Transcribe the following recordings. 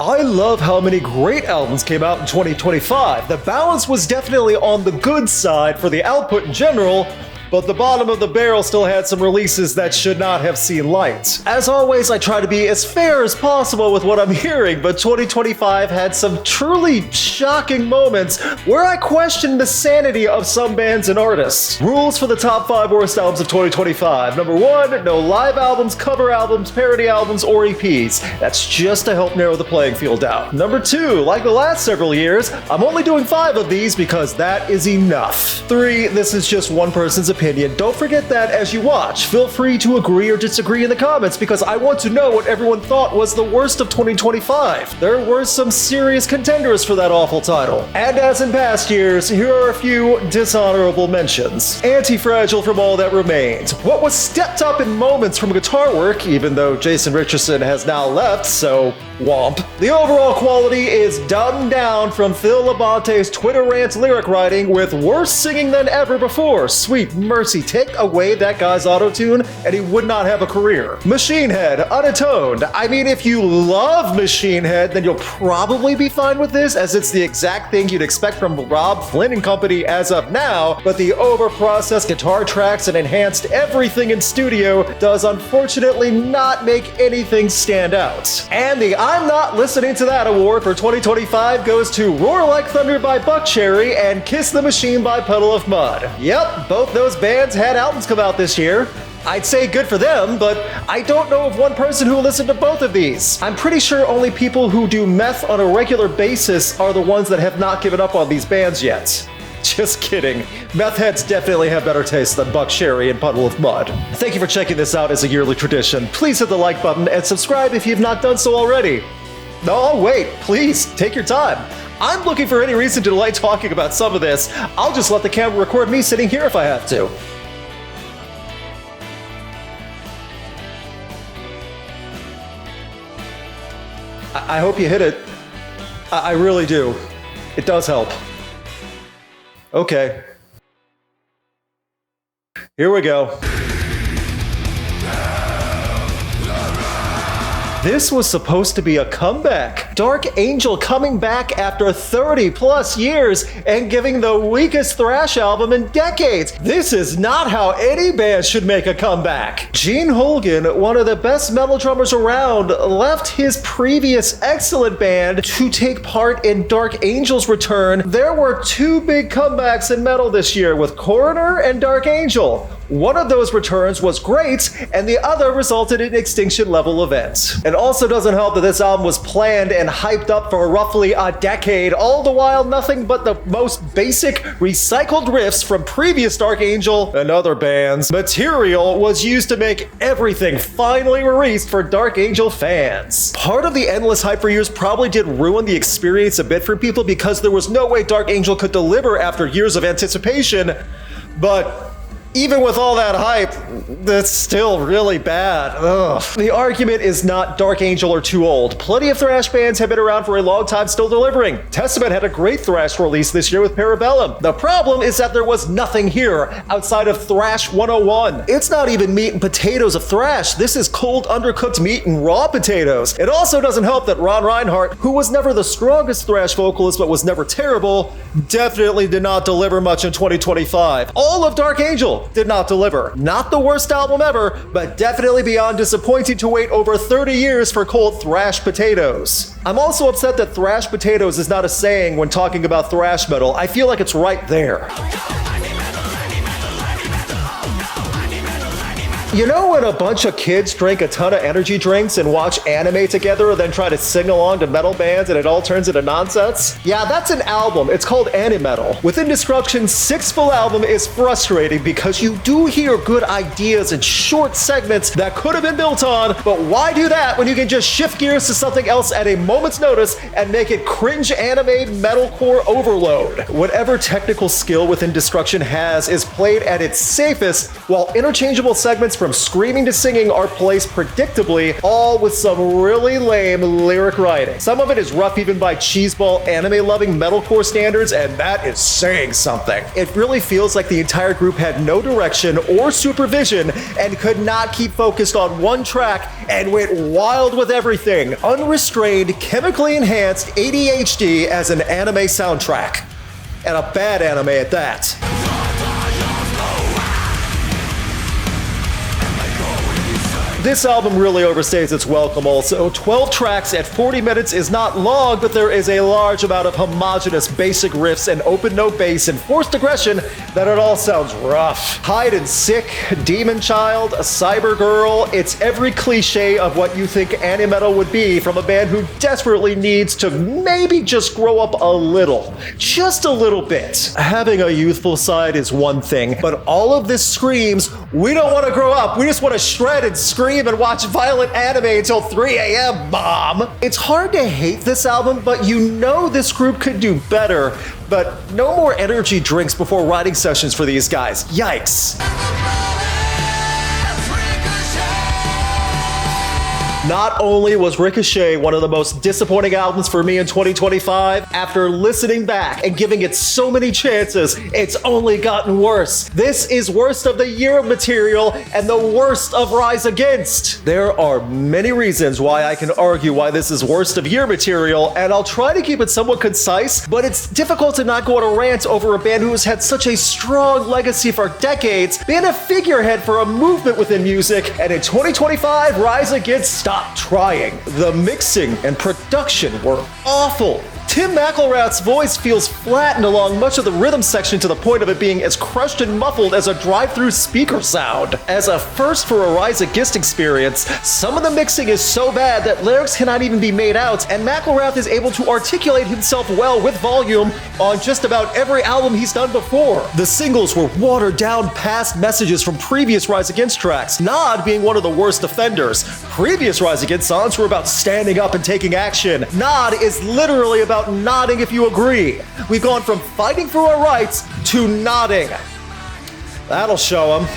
I love how many great albums came out in 2025. The balance was definitely on the good side for the output in general, but the bottom of the barrel still had some releases that should not have seen light. As always, I try to be as fair as possible with what I'm hearing, but 2025 had some truly shocking moments where I questioned the sanity of some bands and artists. Rules for the top 5 worst albums of 2025. Number 1, no live albums, cover albums, parody albums, or EPs. That's just to help narrow the playing field down. Number 2, like the last several years, I'm only doing 5 of these because that is enough. 3, this is just one person's opinion. Don't forget that as you watch. Feel free to agree or disagree in the comments because I want to know what everyone thought was the worst of 2025. There were some serious contenders for that awful title. And as in past years, here are a few dishonorable mentions. Anti-Fragile from All That Remains. What was stepped up in moments from guitar work, even though Jason Richardson has now left, so womp. The overall quality is dumbed down from Phil Labante's Twitter rant lyric writing with worse singing than ever before. Sweet mercy, take away that guy's autotune and he would not have a career. Machine Head, unatoned. I mean, if you love Machine Head, then you'll probably be fine with this, as it's the exact thing you'd expect from Rob Flynn and company as of now, but the over-processed guitar tracks and enhanced everything in studio does unfortunately not make anything stand out. And the I'm Not Listening to That award for 2025 goes to Roar Like Thunder by Buckcherry and Kiss the Machine by Puddle of Mudd. Yep, both those bands had albums come out this year. I'd say good for them, but I don't know of one person who listened to both of these. I'm pretty sure only people who do meth on a regular basis are the ones that have not given up on these bands yet. Just kidding. Meth heads definitely have better taste than Buckcherry and Puddle of Mudd. Thank you for checking this out as a yearly tradition. Please hit the like button and subscribe if you've not done so already. No, wait, please, take your time. I'm looking for any reason to delay talking about some of this. I'll just let the camera record me sitting here if I have to. I hope you hit it. I really do. It does help. Okay. Here we go. This was supposed to be a comeback. Dark Angel coming back after 30 plus years and giving the weakest thrash album in decades. This is not how any band should make a comeback. Gene Holgan, one of the best metal drummers around, left his previous excellent band to take part in Dark Angel's return. There were 2 big comebacks in metal this year with Coroner and Dark Angel. One of those returns was great, and the other resulted in Extinction level events. It also doesn't help that this album was planned and hyped up for roughly a decade, all the while nothing but the most basic, recycled riffs from previous Dark Angel and other bands. Material was used to make everything finally released for Dark Angel fans. Part of the endless hype for years probably did ruin the experience a bit for people because there was no way Dark Angel could deliver after years of anticipation, but even with all that hype, that's still really bad. Ugh. The argument is not Dark Angel are too old. Plenty of thrash bands have been around for a long time still delivering. Testament had a great thrash release this year with Parabellum. The problem is that there was nothing here outside of Thrash 101. It's not even meat and potatoes of thrash. This is cold, undercooked meat and raw potatoes. It also doesn't help that Ron Reinhardt, who was never the strongest thrash vocalist but was never terrible, definitely did not deliver much in 2025. All of Dark Angel did not deliver. Not the worst album ever, but definitely beyond disappointing to wait over 30 years for cold thrash potatoes. I'm also upset that thrash potatoes is not a saying when talking about thrash metal. I feel like it's right there. You know when a bunch of kids drink a ton of energy drinks and watch anime together and then try to sing along to metal bands and it all turns into nonsense? Yeah, that's an album. It's called Animetal. Within Destruction's 6th full album is frustrating because you do hear good ideas in short segments that could have been built on, but why do that when you can just shift gears to something else at a moment's notice and make it cringe anime metalcore overload? Whatever technical skill Within Destruction has is played at its safest, while interchangeable segments from screaming to singing are placed predictably, all with some really lame lyric writing. Some of it is rough even by cheeseball anime-loving metalcore standards, and that is saying something. It really feels like the entire group had no direction or supervision and could not keep focused on one track and went wild with everything. Unrestrained, chemically enhanced ADHD as an anime soundtrack. And a bad anime at that. This album really overstays its welcome also. 12 tracks at 40 minutes is not long, but there is a large amount of homogenous basic riffs and open note bass and forced aggression that it all sounds rough. Hide and Sick, Demon Child, a Cyber Girl, it's every cliche of what you think Animetal would be from a band who desperately needs to maybe just grow up a little. Just a little bit. Having a youthful side is one thing, but all of this screams, we don't want to grow up, we just want to shred and scream and watch violent anime until 3 a.m., Mom. It's hard to hate this album, but you know this group could do better. But no more energy drinks before writing sessions for these guys. Yikes. Not only was Ricochet one of the most disappointing albums for me in 2025, after listening back and giving it so many chances, it's only gotten worse. This is worst of the year material and the worst of Rise Against. There are many reasons why I can argue why this is worst of year material, and I'll try to keep it somewhat concise, but it's difficult to not go on a rant over a band who has had such a strong legacy for decades, been a figurehead for a movement within music, and in 2025, Rise Against stopped trying. The mixing and production were awful. Tim McElrath's voice feels flattened along much of the rhythm section to the point of it being as crushed and muffled as a drive-through speaker sound. As a first for a Rise Against experience, some of the mixing is so bad that lyrics cannot even be made out, and McElrath is able to articulate himself well with volume on just about every album he's done before. The singles were watered down past messages from previous Rise Against tracks, Nod being one of the worst offenders. Previous Rise Against songs were about standing up and taking action. Nod is literally about nodding if you agree. We've gone from fighting for our rights to nodding. That'll show them.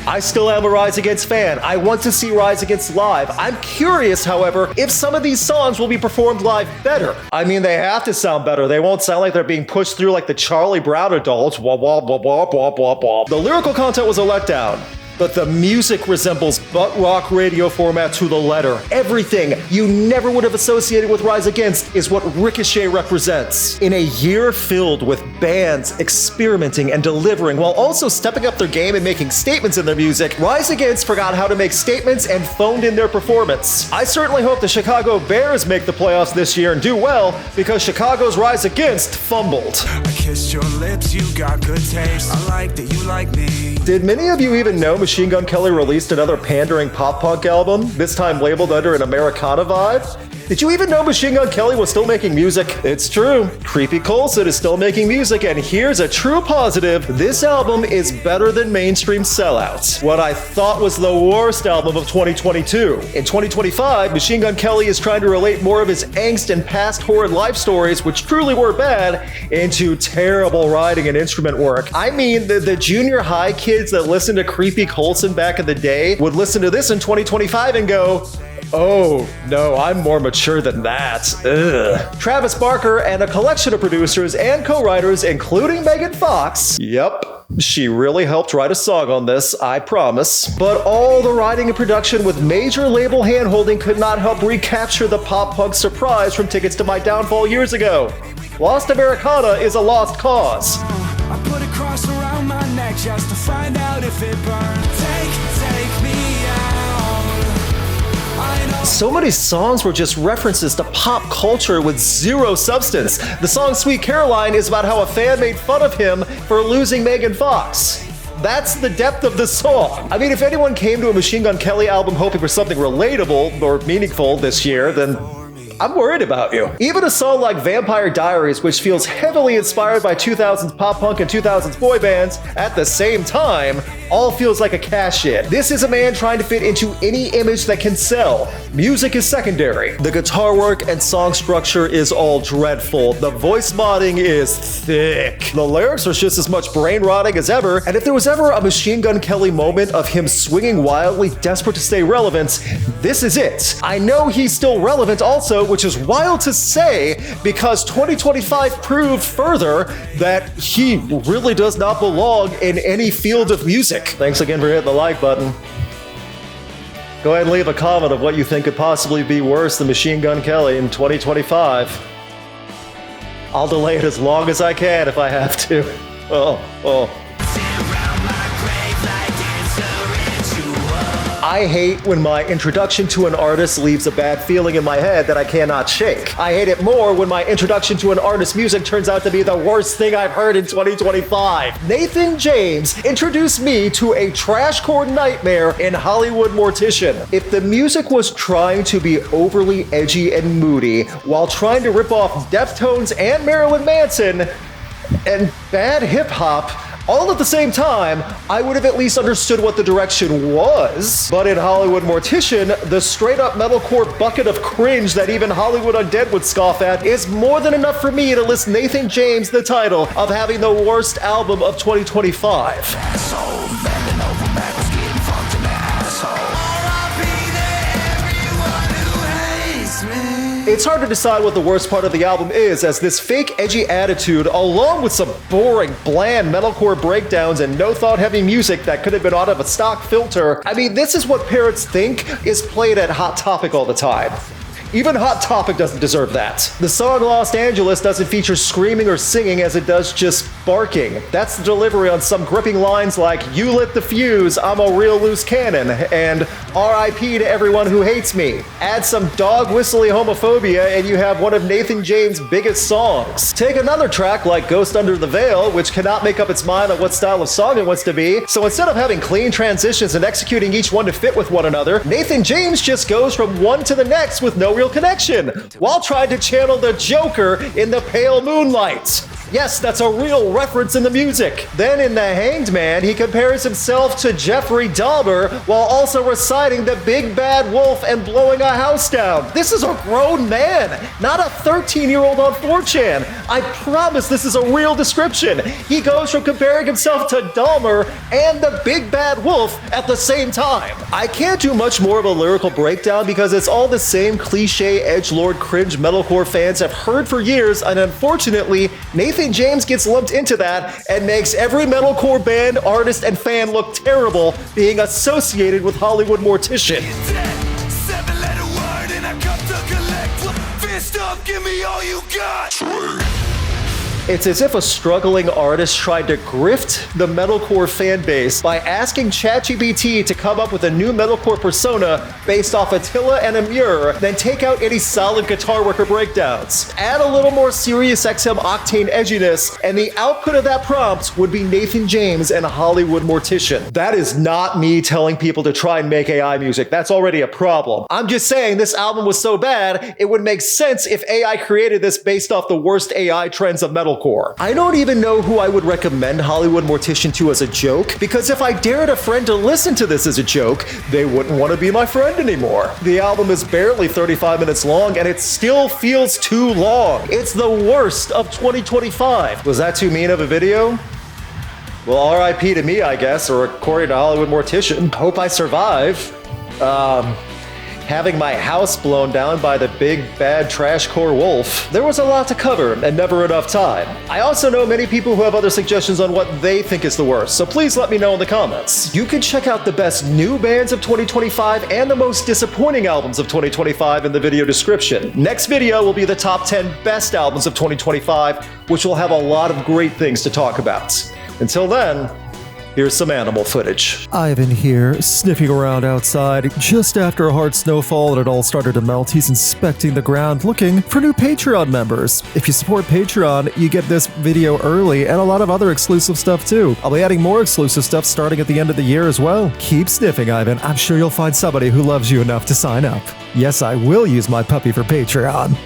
I still am a Rise Against fan. I want to see Rise Against live. I'm curious, however, if some of these songs will be performed live better. I mean, they have to sound better. They won't sound like they're being pushed through like the Charlie Brown adults. Wah, wah, wah, wah, wah, wah, wah. The lyrical content was a letdown, but the music resembles butt rock radio format to the letter. Everything you never would have associated with Rise Against is what Ricochet represents. In a year filled with bands experimenting and delivering while also stepping up their game and making statements in their music, Rise Against forgot how to make statements and phoned in their performance. I certainly hope the Chicago Bears make the playoffs this year and do well, because Chicago's Rise Against fumbled. I kissed your lips, you got good taste. I like that you like me. Did many of you even know Machine Gun Kelly released another pandering pop-punk album, this time labeled under an Americana vibe? Did you even know Machine Gun Kelly was still making music? It's true. Creepy Coulson is still making music, and here's a true positive. This album is better than mainstream sellouts. What I thought was the worst album of 2022. In 2025, Machine Gun Kelly is trying to relate more of his angst and past horrid life stories, which truly were bad, into terrible writing and instrument work. I mean, the junior high kids that listened to Creepy Coulson back in the day would listen to this in 2025 and go, oh, no, I'm more mature than that. Ugh. Travis Barker and a collection of producers and co-writers, including Megan Fox. Yep, she really helped write a song on this, I promise. But all the writing and production with major label handholding could not help recapture the pop-punk surprise from Tickets to My Downfall years ago. Lost Americana is a lost cause. I put a cross around my neck just to find out if it burned. Take me out. So many songs were just references to pop culture with zero substance. The song Sweet Caroline is about how a fan made fun of him for losing Megan Fox. That's the depth of the song. I mean, if anyone came to a Machine Gun Kelly album hoping for something relatable or meaningful this year, then I'm worried about you. Even a song like Vampire Diaries, which feels heavily inspired by 2000s pop punk and 2000s boy bands at the same time, all feels like a cash-in. This is a man trying to fit into any image that can sell. Music is secondary. The guitar work and song structure is all dreadful. The voice modding is thick. The lyrics are just as much brain rotting as ever, and if there was ever a Machine Gun Kelly moment of him swinging wildly, desperate to stay relevant, this is it. I know he's still relevant also, which is wild to say because 2025 proved further that he really does not belong in any field of music. Thanks again for hitting the like button. Go ahead and leave a comment of what you think could possibly be worse than Machine Gun Kelly in 2025. I'll delay it as long as I can if I have to. Oh. I hate when my introduction to an artist leaves a bad feeling in my head that I cannot shake. I hate it more when my introduction to an artist's music turns out to be the worst thing I've heard in 2025. Nathan James introduced me to a trashcore nightmare in Hollywood Mortician. If the music was trying to be overly edgy and moody while trying to rip off Deftones and Marilyn Manson and bad hip-hop, all at the same time, I would have at least understood what the direction was. But in Hollywood Mortician, the straight-up metalcore bucket of cringe that even Hollywood Undead would scoff at is more than enough for me to list Nathan James the title of having the worst album of 2025. It's hard to decide what the worst part of the album is, as this fake edgy attitude, along with some boring, bland metalcore breakdowns and no-thought heavy music that could have been out of a stock filter. I mean, this is what parrots think is played at Hot Topic all the time. Even Hot Topic doesn't deserve that. The song Los Angeles doesn't feature screaming or singing as it does just barking. That's the delivery on some gripping lines like, "You lit the fuse, I'm a real loose cannon," and "R.I.P. to everyone who hates me." Add some dog whistly homophobia and you have one of Nathan James' biggest songs. Take another track like Ghost Under the Veil, which cannot make up its mind on what style of song it wants to be, so instead of having clean transitions and executing each one to fit with one another, Nathan James just goes from one to the next with no real connection, while trying to channel the Joker in the pale moonlight. Yes, that's a real reference in the music. Then in The Hanged Man, he compares himself to Jeffrey Dahmer while also reciting the big bad wolf and blowing a house down. This is a grown man, not a 13-year-old on 4chan. I promise this is a real description. He goes from comparing himself to Dahmer and the big bad wolf at the same time. I can't do much more of a lyrical breakdown because it's all the same cliche edgelord cringe metalcore fans have heard for years, and unfortunately, Nathan James gets lumped into that and makes every metalcore band, artist, and fan look terrible being associated with Hollywood Mortician. Seven-letter word and I come to collect. Fist up, give me all you got. It's as if a struggling artist tried to grift the metalcore fan base by asking ChatGPT to come up with a new metalcore persona based off Attila and Amur, then take out any solid guitar work or breakdowns. Add a little more Sirius XM octane edginess, and the output of that prompt would be Nathan James and Hollywood Mortician. That is not me telling people to try and make AI music. That's already a problem. I'm just saying this album was so bad, it would make sense if AI created this based off the worst AI trends of metalcore. I don't even know who I would recommend Hollywood Mortician to as a joke, because if I dared a friend to listen to this as a joke, they wouldn't want to be my friend anymore. The album is barely 35 minutes long, and it still feels too long. It's the worst of 2025. Was that too mean of a video? Well, RIP to me, I guess, or according to Hollywood Mortician. Hope I survive. Having my house blown down by the big bad trashcore wolf. There was a lot to cover and never enough time. I also know many people who have other suggestions on what they think is the worst, so please let me know in the comments. You can check out the best new bands of 2025 and the most disappointing albums of 2025 in the video description. Next video will be the top 10 best albums of 2025, which will have a lot of great things to talk about. Until then, Here's some animal footage. Ivan here, sniffing around outside. Just after a hard snowfall and it all started to melt, he's inspecting the ground looking for new Patreon members. If you support Patreon, you get this video early and a lot of other exclusive stuff too. I'll be adding more exclusive stuff starting at the end of the year as well. Keep sniffing, Ivan. I'm sure you'll find somebody who loves you enough to sign up. Yes, I will use my puppy for Patreon.